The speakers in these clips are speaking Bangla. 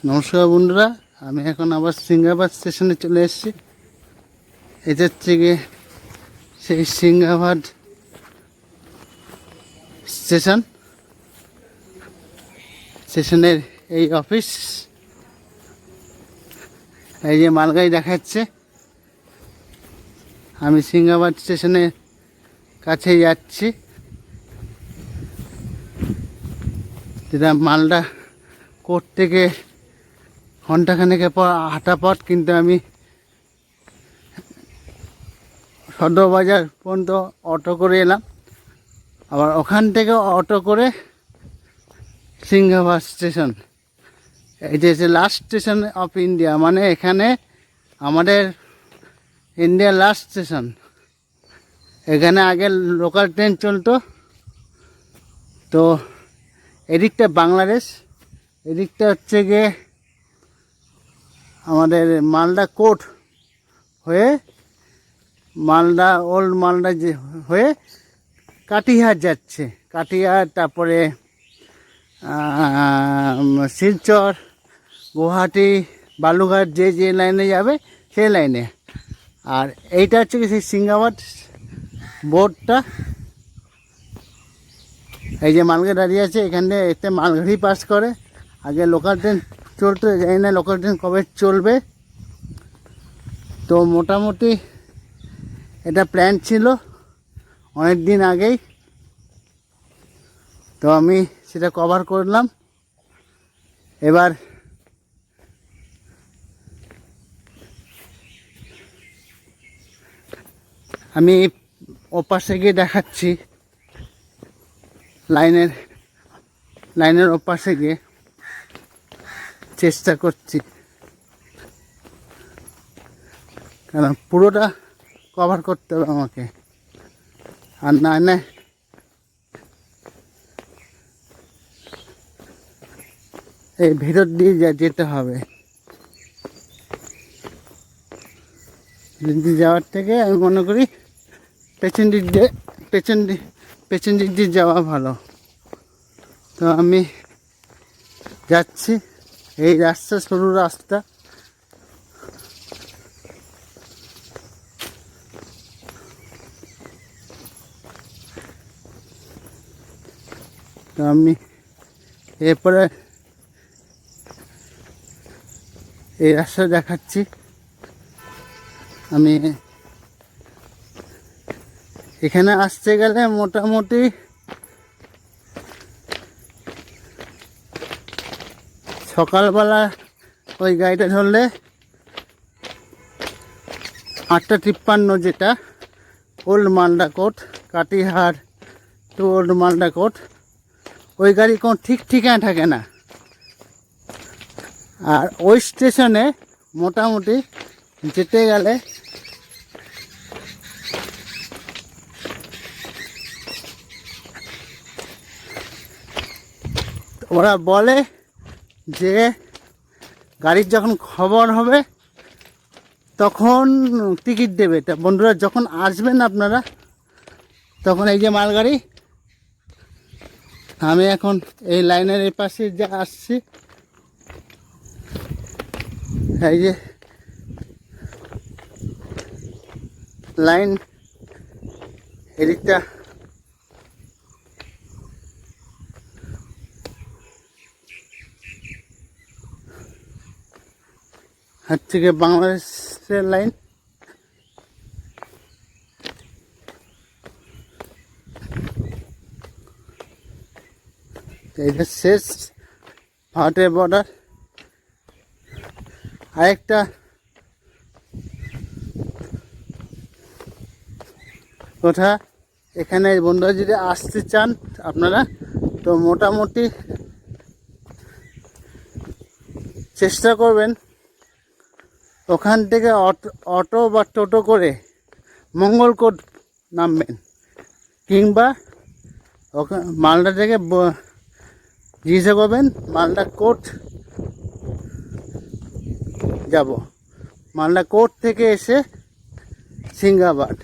নমস্কার বন্ধুরা, আমি এখন আবার সিংহাবাদ স্টেশনে চলে এসেছি। এটা হচ্ছে গিয়ে সেই সিংহাবাদ স্টেশনের এই অফিস। এই যে মালগাড়ি দেখাচ্ছে, আমি সিংহাবাদ স্টেশনের কাছে যাচ্ছি। যেটা মালদা কোর্ট থেকে ঘন্টাখানেকের পর হাঁটা পথ, কিন্তু আমি সদর বাজার পর্যন্ত অটো করে এলাম, আবার ওখান থেকে অটো করে সিংহাবাদ স্টেশন। এটা হচ্ছে লাস্ট স্টেশন অফ ইন্ডিয়া, মানে এখানে আমাদের ইন্ডিয়ার লাস্ট স্টেশন। এখানে আগে লোকাল ট্রেন চলতো, তো এদিকটা বাংলাদেশ, এদিকটা হচ্ছে গিয়ে আমাদের মালদা কোর্ট হয়ে মালদা ওল্ড মালদা যে হয়ে কাটিহার যাচ্ছে। কাটিহার, তারপরে শিলচর, গুয়াহাটি, বালুঘাট, যে যে লাইনে যাবে সেই লাইনে। আর এইটা হচ্ছে কি সেই সিংহাবাদ বোর্ডটা। এই যে মালগাড়ি দাঁড়িয়ে আছে, এখানে এতে মালগাড়ি পাস করে। আগে লোকাল ট্রেন চলতো, জানি না লোকাল ট্রেন কবে চলবে। তো মোটামুটি এটা প্ল্যান ছিল অনেক দিন আগেই, তো আমি সেটা কভার করলাম। এবার আমি ওপাশে গিয়ে দেখাচ্ছি, লাইনের ওপাশে গিয়ে চেষ্টা করছি, কারণ পুরোটা কভার করতে হবে আমাকে, আর না এই ভিতর দিয়ে যেতে হবে। যাওয়ার থেকে আমি মনে করি পেছন দিক দিয়ে যাওয়া ভালো। তো আমি যাচ্ছি, এই রাস্তা সরু রাস্তা। তো আমি এরপরে এই রাস্তা দেখাচ্ছি। আমি এখানে আসতে গেলে মোটামুটি সকালবেলা ওই গাড়িটা ধরলে 8:53, যেটা old Malda court, Katihar to old Malda court, ওই গাড়ি কোনো ঠিক ঠিকানা থাকে না। আর ওই স্টেশনে মোটামুটি যেতে গেলে ওরা বলে যে গাড়ির যখন খবর হবে তখন টিকিট দেবে। তা বন্ধুরা, যখন আসবেন আপনারা, তখন এই যে মালগাড়ি, আমি এখন এই লাইনের এই পাশে যা আসছি, এই যে লাইন, এদিকটা হচ্ছে গিয়ে বাংলাদেশের লাইন। এটা শেষ ভারতের বর্ডার। আরেকটা কথা, এখানে বন্ধুরা যদি আসতে চান আপনারা, তো মোটামুটি চেষ্টা করবেন ওখান থেকে অটো বা টোটো করে মঙ্গলকোট নামবেন, কিংবা ওখানে মালদা থেকে জিজ্ঞাসা করবেন মালদা কোর্ট যাব। মালদা কোর্ট থেকে এসে সিংহাবাদ,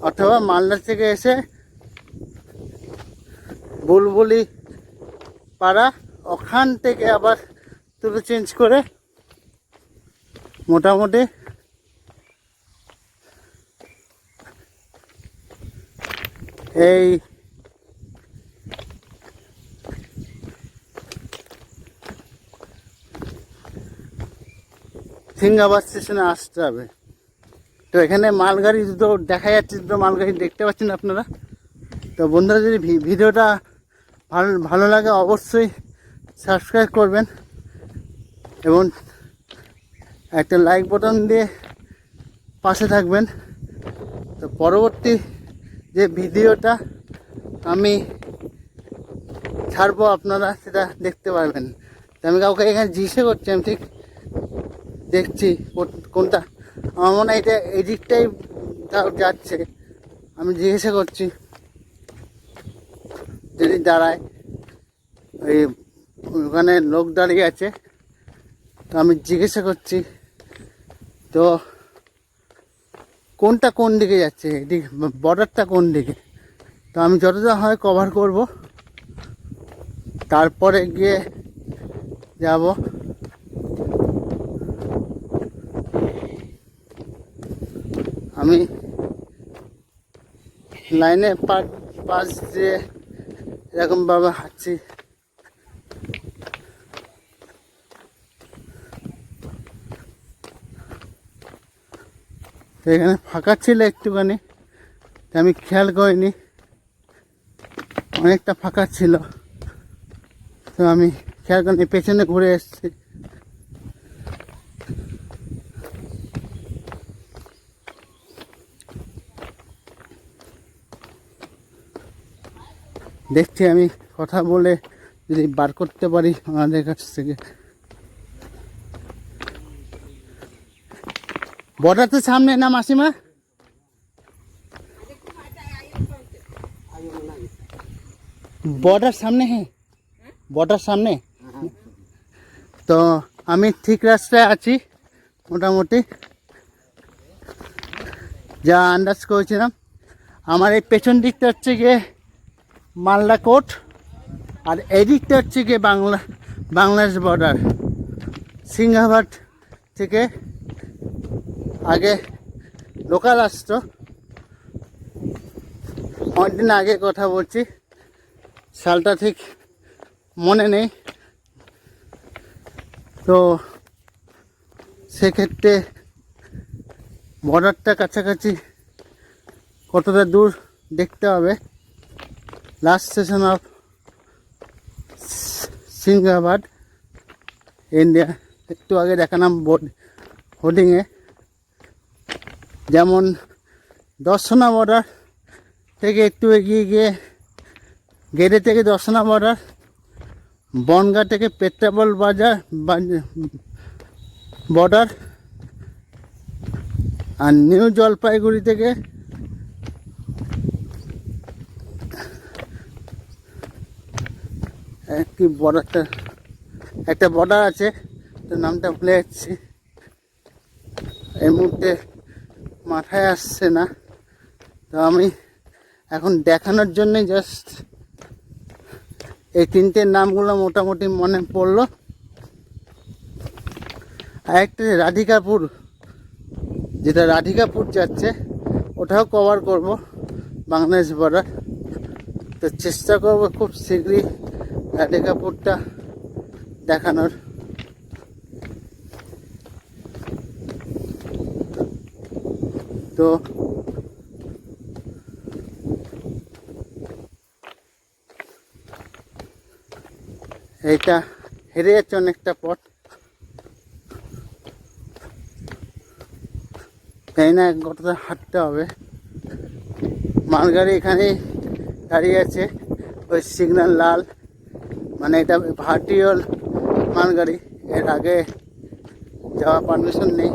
অথবা মালদা থেকে এসে বুলবুলি পাড়া, ওখান থেকে আবার তুলো চেঞ্জ করে মোটামুটি এই সিঙ্গাবাদ স্টেশনে আসতে হবে। তো এখানে মালগাড়ি দুটো দেখা যাচ্ছে, দুটো মালগাড়ি দেখতে পাচ্ছেন আপনারা। তো বন্ধুরা, যদি ভিডিওটা ভালো লাগে অবশ্যই সাবস্ক্রাইব করবেন এবং একটা লাইক বাটন দিয়ে পাশে থাকবেন। তো পরবর্তী যে ভিডিওটা আমি ছাড়বো আপনারা সেটা দেখতে পারবেন। তো আমি কাউকে এখানে জিজ্ঞাসা করছি, আমি ঠিক দেখছি কোনটা, আমার মনে হয় এটা এদিকটাই যাচ্ছে। আমি জিজ্ঞাসা করছি যদি দাঁড়ায়, ওই ওখানে লোক দাঁড়িয়ে আছে, তো আমি জিজ্ঞাসা করছি তো কোনটা কোন দিকে যাচ্ছে, এদিক বর্ডারটা কোন দিকে। তো আমি যতটা হয় কভার করব, তারপরে গিয়ে যাব। আমি লাইনে পাশ দিয়ে এরকমভাবে হাঁটছি। তো এখানে ফাঁকা ছিল একটুখানি, আমি খেয়াল করিনি, অনেকটা ফাঁকা ছিল। তো আমি খেয়াল করিনি, পেছনে ঘুরে এসেছি। দেখছি আমি কথা বলে যদি বার করতে পারি আমাদের কাছ থেকে। বর্ডার তো সামনে না মাসিমা? বর্ডার সামনে, হ্যাঁ বর্ডার সামনে। তো আমি ঠিক রাস্তায় আছি মোটামুটি, যা আন্দাজ করেছিলাম। আমার এই পেছন দিকটা হচ্ছে গিয়ে মালদা কোর্ট, আর এই দিকটা হচ্ছে গিয়ে বাংলাদেশ বর্ডার। সিংহাবাদ থেকে আগে লোকাল আসতো, অনেকদিন আগে কথা বলছি, সালটা ঠিক মনে নেই। তো সেক্ষেত্রে বর্ডারটা কাছাকাছি কতটা দূর দেখতে হবে। Last station of Singhabad, India. একটু আগে দেখালাম হোর্ডিংয়ে, যেমন দর্শনা বর্ডার থেকে একটু এগিয়ে গিয়ে গেড়ে থেকে দর্শনা বর্ডার, বনগাঁ থেকে পেট্রাপোল বাজার বর্ডার, আর নিউ জলপাইগুড়ি থেকে কি বর্ডারটা, একটা বর্ডার আছে, তো নামটা ভুলে যাচ্ছি এই মুহূর্তে, মাথায় আসছে না। তো আমি এখন দেখানোর জন্যই জাস্ট এই তিনটের নামগুলো মোটামুটি মনে পড়লো। আর একটা রাধিকাপুর, যেটা রাধিকাপুর যাচ্ছে, ওটাও কভার করব বাংলাদেশ বর্ডার। তো চেষ্টা করব খুব শীঘ্রই রাধিকাপুরটা দেখানোর। তো এইটা হেরে যাচ্ছে অনেকটা পথ, তাই না, কতটা হাঁটতে হবে। মালগাড়ি এখানে দাঁড়িয়ে আছে, ওই সিগন্যাল লাল, মানে এটা ভাটিওল মালগাড়ি, এর আগে যাওয়া পারমিশন নেই।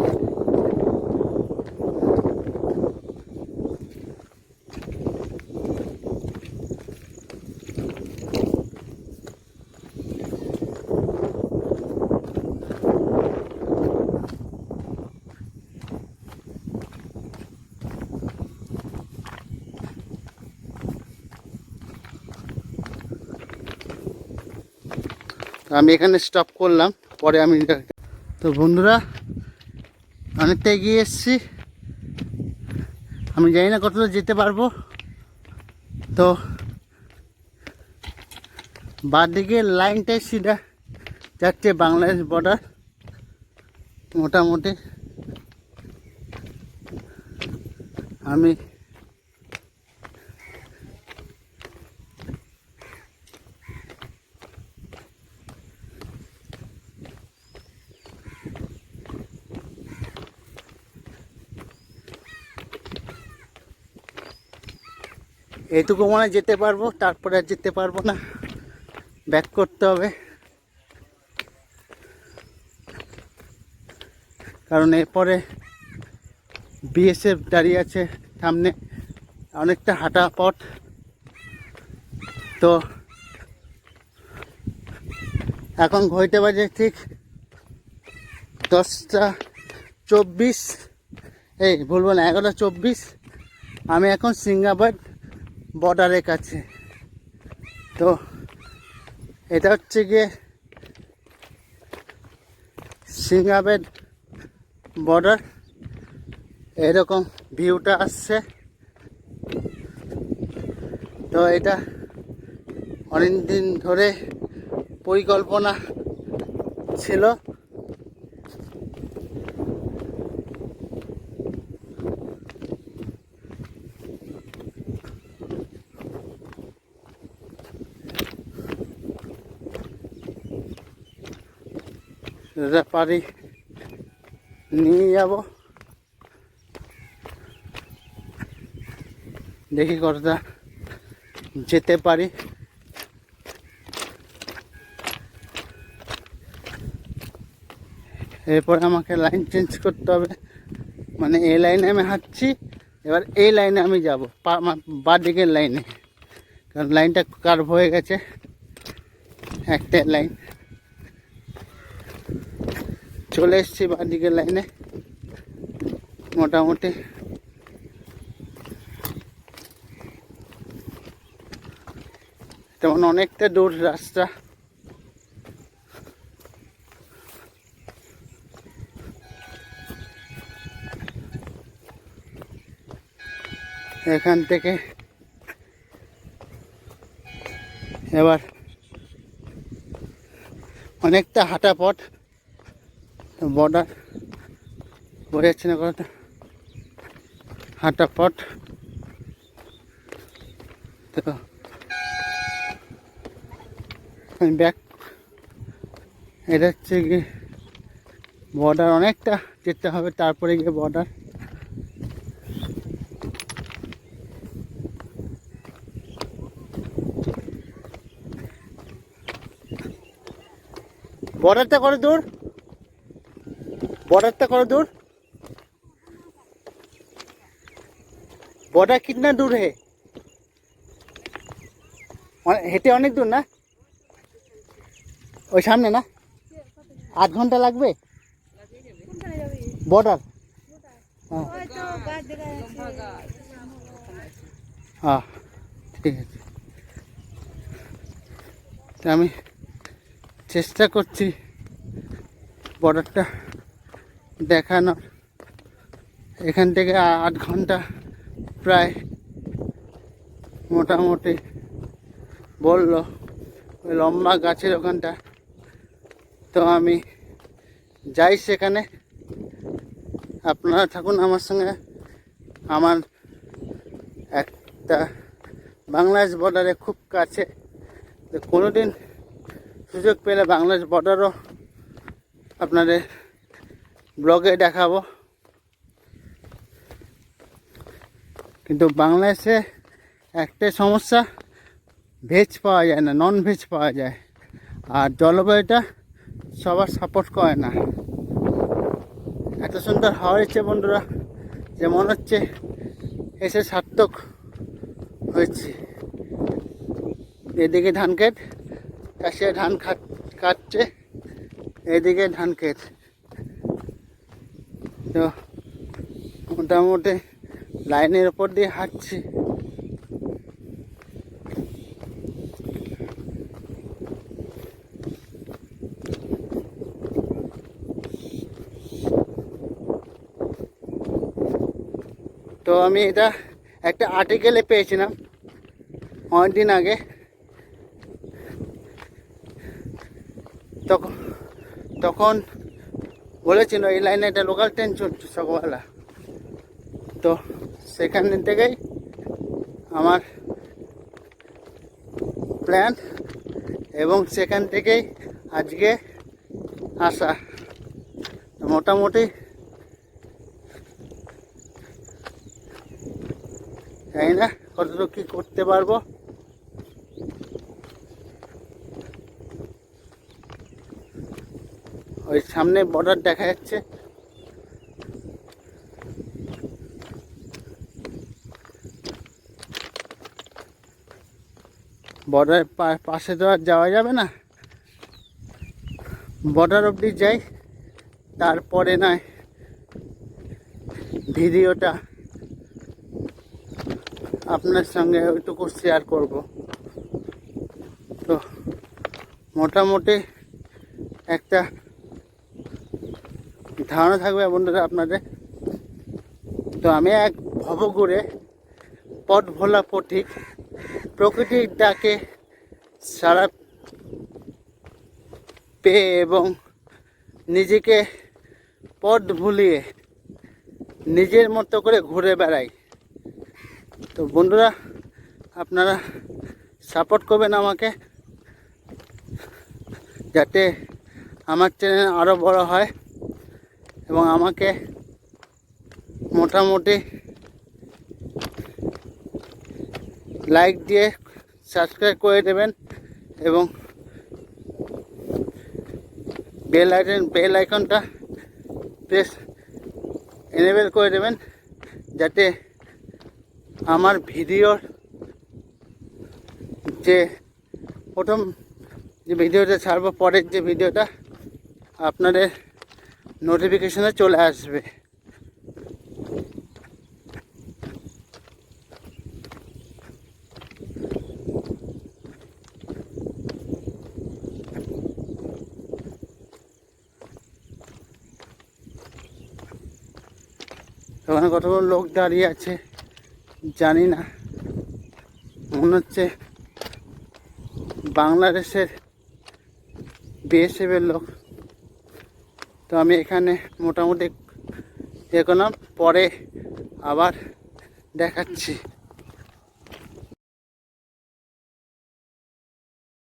আমি এখানে স্টপ করলাম। পরে আমি। তো বন্ধুরা অনেকটা এগিয়ে এসেছি, আমি জানি না কতটা যেতে পারবো। তো বাঁ দিকে লাইনটাই সিধা যাচ্ছে বাংলাদেশ বর্ডার মোটামুটি। আমি এইটুকু মনে যেতে পারবো, তারপরে আর যেতে পারবো না, ব্যাক করতে হবে। কারণ এরপরে বিএসএফ দাঁড়িয়ে আছে সামনে, অনেকটা হাঁটা পথ। তো এখন ঘড়িতে বাজে ঠিক 10টা 24, এই বলবো না 11টা 24। আমি এখন সিঙ্গাবাদ বর্ডারের কাছে। তো এটা হচ্ছে গিয়ে সিঙ্গাবাদ বর্ডার, এরকম ভিউটা আসছে। তো এটা অনেক দিন ধরে পরিকল্পনা ছিল। এটা পারি নিয়ে যাব, দেখি কতটা যেতে পারি। এরপর আমাকে লাইন চেঞ্জ করতে হবে, মানে এই লাইনে আমি হাঁটছি, এবার এই লাইনে আমি যাব, বাঁ দিকের লাইনে, কারণ লাইনটা কার্ভ হয়ে গেছে একটা লাইন। চলে এসেছি বাঁ দিকের লাইনে মোটামুটি। তেমন অনেকটা দূর রাস্তা। এখান থেকে এবার অনেকটা হাঁটা পথ, বর্ডার বোঝা যাচ্ছে না কতটা হাঁটা পথ। তো ব্যাক, এটা হচ্ছে গিয়ে বর্ডার, অনেকটা যেতে হবে তারপরে গিয়ে বর্ডার। बॉर्डरটা কত দূর? बॉर्डरটা কত দূর? बॉर्डर कितना दूर है? হেঁটে অনেক দূর না? ওই সামনে না? 8 ঘন্টা লাগবে বর্ডার? হ্যাঁ হ্যাঁ ঠিক আছে। আমি চেষ্টা করছি বর্ডারটা দেখানোর। এখান থেকে 8 ঘন্টা প্রায় মোটামুটি বললো, ওই লম্বা গাছের ওখানটা। তো আমি যাই সেখানে, আপনারা থাকুন আমার সঙ্গে। আমার একটা বাংলাদেশ বর্ডারে খুব কাছে, তো কোনো দিন সুযোগ পেলে বাংলাদেশ বর্ডারও আপনাদের ব্লগে দেখাবো। কিন্তু বাংলাদেশে একটাই সমস্যা, ভেজ পাওয়া যায় না, নন ভেজ পাওয়া যায়। আর জলবায়ুটা সবার সাপোর্ট করে না। এত সুন্দর হাওয়া হচ্ছে বন্ধুরা, যে মনে হচ্ছে এসে সার্থক হয়েছে। এদিকে ধান ক্ষেত, চাষিরা ধান কাটছে, এদিকে ধান ক্ষেত। তো মোটামুটি লাইনের ওপর দিয়ে হাঁটছি। তো আমি এটা একটা আর্টিকেলে পেয়েছিলাম অনেকদিন আগে। তখন তখন বলেছিল এই লাইনে একটা লোকাল ট্রেন চলছে সকালবেলা। তো সেখান থেকেই আমার প্ল্যান এবং সেখান থেকেই আজকে আসা। মোটামুটি জানি না কতটুকু কী করতে পারবো। ওই সামনে বর্ডার দেখা যাচ্ছে, বর্ডারের পাশে তো আর যাওয়া যাবে না, বর্ডার অবধি যাই, তারপরে নয় ভিডিওটা আপনার সঙ্গে ওইটুকু শেয়ার করব। তো মোটামুটি একটা ধারণা থাকবে বন্ধুরা আপনাদের। তো আমি এক ভবঘুরে পথ ভোলা পথিক, প্রকৃতির ডাকে সারা পেয়ে এবং নিজেকে পথ ভুলিয়ে নিজের মতো করে ঘুরে বেড়াই। তো বন্ধুরা আপনারা সাপোর্ট করবেন আমাকে, যাতে আমার চ্যানেল আরও বড় হয় এবং আমাকে মোটামুটি লাইক দিয়ে সাবস্ক্রাইব করে দেবেন এবং বেল আইকনটা প্রেস এনেবেল করে দেবেন, যাতে আমার ভিডিওর যে প্রথম যে ভিডিওটা ছাড়বো, পরের যে ভিডিওটা আপনাদের নোটিফিকেশনে চলে আসবে। ওখানে কতগুলো লোক দাঁড়িয়ে আছে, জানি না, মনে হচ্ছে বাংলাদেশের বিএসএফের লোক। তো আমি এখানে মোটামুটি এগোলাম, পরে আবার দেখাচ্ছি।